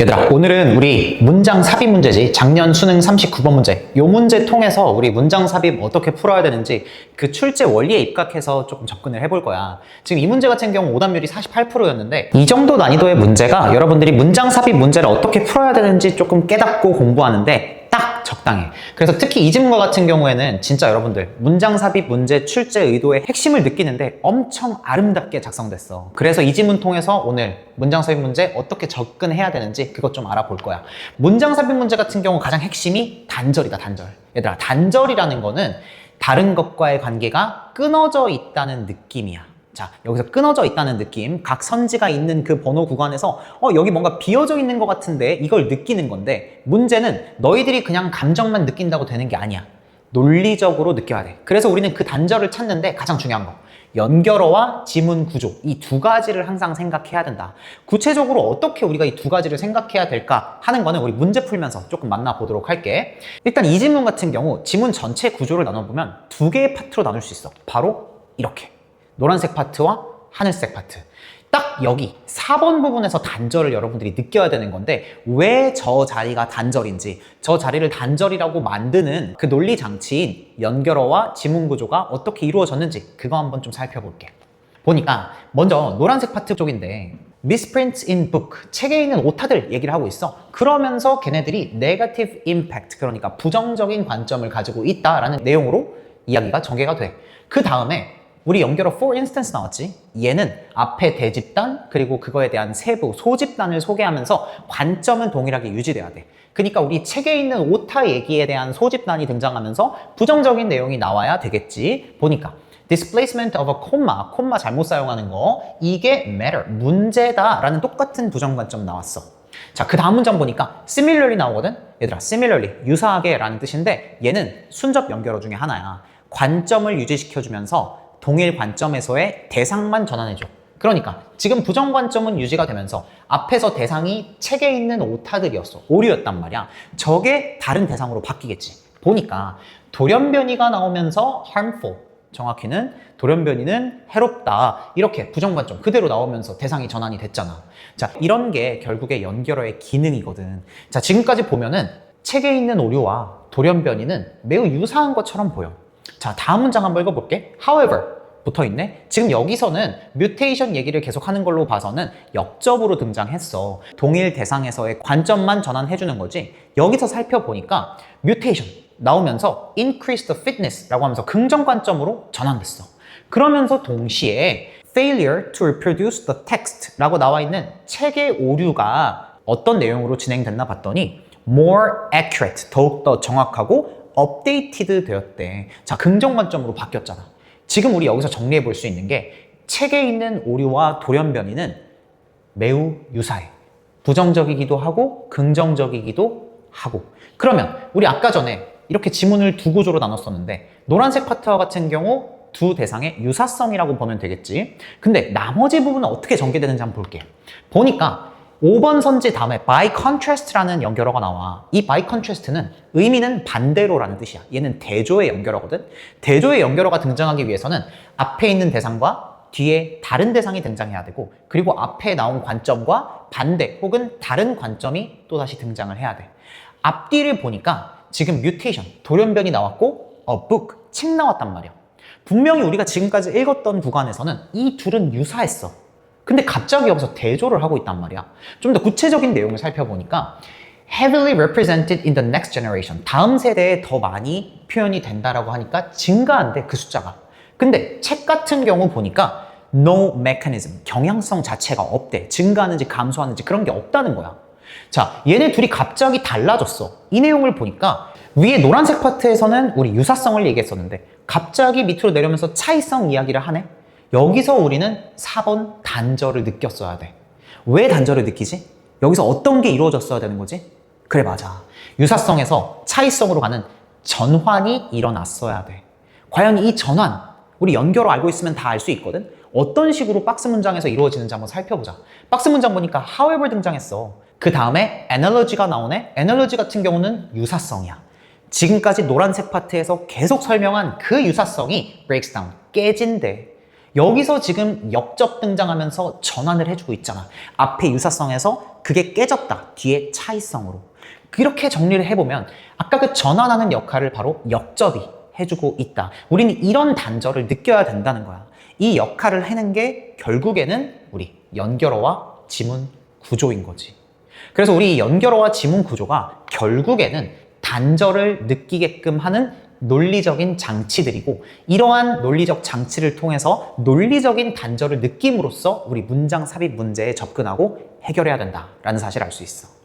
얘들아, 오늘은 우리 문장 삽입 문제지. 작년 수능 39번 문제. 요 문제 통해서 우리 문장 삽입 어떻게 풀어야 되는지 그 출제 원리에 입각해서 조금 접근을 해볼 거야. 지금 이 문제 같은 경우 오답률이 48%였는데 이 정도 난이도의 문제가 여러분들이 문장 삽입 문제를 어떻게 풀어야 되는지 조금 깨닫고 공부하는데 딱 적당해. 그래서 특히 이 지문과 같은 경우에는 진짜 여러분들 문장 삽입 문제 출제 의도의 핵심을 느끼는데 엄청 아름답게 작성됐어. 그래서 이 지문 통해서 오늘 문장 삽입 문제 어떻게 접근해야 되는지 그것 좀 알아볼 거야. 문장 삽입 문제 같은 경우 가장 핵심이 단절이다, 단절. 얘들아, 단절이라는 거는 다른 것과의 관계가 끊어져 있다는 느낌이야. 자, 여기서 끊어져 있다는 느낌, 각 선지가 있는 그 번호 구간에서 여기 뭔가 비어져 있는 것 같은데 이걸 느끼는 건데, 문제는 너희들이 그냥 감정만 느낀다고 되는 게 아니야. 논리적으로 느껴야 돼. 그래서 우리는 그 단절을 찾는데 가장 중요한 거, 연결어와 지문 구조, 이 두 가지를 항상 생각해야 된다. 구체적으로 어떻게 우리가 이 두 가지를 생각해야 될까 하는 거는 우리 문제 풀면서 조금 만나보도록 할게. 일단 이 지문 같은 경우 지문 전체 구조를 나눠보면 두 개의 파트로 나눌 수 있어. 바로 이렇게 노란색 파트와 하늘색 파트. 딱 여기 4번 부분에서 단절을 여러분들이 느껴야 되는 건데, 왜 저 자리가 단절인지, 저 자리를 단절이라고 만드는 그 논리 장치인 연결어와 지문 구조가 어떻게 이루어졌는지 그거 한번 좀 살펴볼게. 보니까 먼저 노란색 파트 쪽인데 misprints in book, 책에 있는 오타들 얘기를 하고 있어. 그러면서 걔네들이 negative impact, 그러니까 부정적인 관점을 가지고 있다라는 내용으로 이야기가 전개가 돼. 그 다음에 우리 연결어 for instance 나왔지? 얘는 앞에 대집단 그리고 그거에 대한 세부, 소집단을 소개하면서 관점은 동일하게 유지돼야 돼. 그러니까 우리 책에 있는 오타 얘기에 대한 소집단이 등장하면서 부정적인 내용이 나와야 되겠지. 보니까 displacement of a comma, 콤마 잘못 사용하는 거, 이게 matter, 문제다라는 똑같은 부정관점 나왔어. 자, 그 다음 문장 보니까 similarly 나오거든? 얘들아, similarly, 유사하게 라는 뜻인데 얘는 순접 연결어 중에 하나야. 관점을 유지시켜주면서 동일 관점에서의 대상만 전환해줘. 그러니까 지금 부정 관점은 유지가 되면서 앞에서 대상이 책에 있는 오타들이었어. 오류였단 말이야. 저게 다른 대상으로 바뀌겠지. 보니까 돌연변이가 나오면서 harmful, 정확히는 돌연변이는 해롭다, 이렇게 부정 관점 그대로 나오면서 대상이 전환이 됐잖아. 자, 이런 게 결국에 연결어의 기능이거든. 자, 지금까지 보면은 책에 있는 오류와 돌연변이는 매우 유사한 것처럼 보여. 자, 다음 문장 한번 읽어볼게. However 붙어있네. 지금 여기서는 뮤테이션 얘기를 계속하는 걸로 봐서는 역접으로 등장했어. 동일 대상에서의 관점만 전환해주는 거지. 여기서 살펴보니까 뮤테이션 나오면서 increase the fitness 라고 하면서 긍정 관점으로 전환됐어. 그러면서 동시에 failure to reproduce the text 라고 나와 있는 책의 오류가 어떤 내용으로 진행됐나 봤더니 more accurate, 더욱더 정확하고 업데이티드 되었대. 자, 긍정 관점으로 바뀌었잖아. 지금 우리 여기서 정리해 볼 수 있는 게 책에 있는 오류와 돌연변이는 매우 유사해. 부정적이기도 하고 긍정적이기도 하고. 그러면 우리 아까 전에 이렇게 지문을 두 구조로 나눴었는데 노란색 파트와 같은 경우 두 대상의 유사성이라고 보면 되겠지. 근데 나머지 부분은 어떻게 전개되는지 한번 볼게. 보니까 5번 선지 다음에 by contrast라는 연결어가 나와. 이 by contrast는 의미는 반대로라는 뜻이야. 얘는 대조의 연결어거든. 대조의 연결어가 등장하기 위해서는 앞에 있는 대상과 뒤에 다른 대상이 등장해야 되고, 그리고 앞에 나온 관점과 반대 혹은 다른 관점이 또다시 등장을 해야 돼. 앞뒤를 보니까 지금 mutation, 돌연변이 나왔고 a book, 책 나왔단 말이야. 분명히 우리가 지금까지 읽었던 구간에서는 이 둘은 유사했어. 근데 갑자기 여기서 대조를 하고 있단 말이야. 좀 더 구체적인 내용을 살펴보니까 heavily represented in the next generation, 다음 세대에 더 많이 표현이 된다라고 하니까 증가한대, 그 숫자가. 근데 책 같은 경우 보니까 no mechanism, 경향성 자체가 없대. 증가하는지 감소하는지 그런 게 없다는 거야. 자, 얘네 둘이 갑자기 달라졌어. 이 내용을 보니까 위에 노란색 파트에서는 우리 유사성을 얘기했었는데 갑자기 밑으로 내려오면서 차이성 이야기를 하네. 여기서 우리는 4번 단절을 느꼈어야 돼. 왜 단절을 느끼지? 여기서 어떤 게 이루어졌어야 되는 거지? 그래, 맞아. 유사성에서 차이성으로 가는 전환이 일어났어야 돼. 과연 이 전환, 우리 연결어 알고 있으면 다 알 수 있거든? 어떤 식으로 박스 문장에서 이루어지는지 한번 살펴보자. 박스 문장 보니까 however 등장했어. 그 다음에 analogy가 나오네. analogy 같은 경우는 유사성이야. 지금까지 노란색 파트에서 계속 설명한 그 유사성이 breaks down, 깨진대. 여기서 지금 역접 등장하면서 전환을 해주고 있잖아. 앞에 유사성에서 그게 깨졌다. 뒤에 차이성으로. 그렇게 정리를 해보면 아까 그 전환하는 역할을 바로 역접이 해주고 있다. 우리는 이런 단절을 느껴야 된다는 거야. 이 역할을 하는 게 결국에는 우리 연결어와 지문 구조인 거지. 그래서 우리 연결어와 지문 구조가 결국에는 단절을 느끼게끔 하는 논리적인 장치들이고, 이러한 논리적 장치를 통해서 논리적인 단절을 느낌으로써 우리 문장 삽입 문제에 접근하고 해결해야 된다라는 사실을 알 수 있어.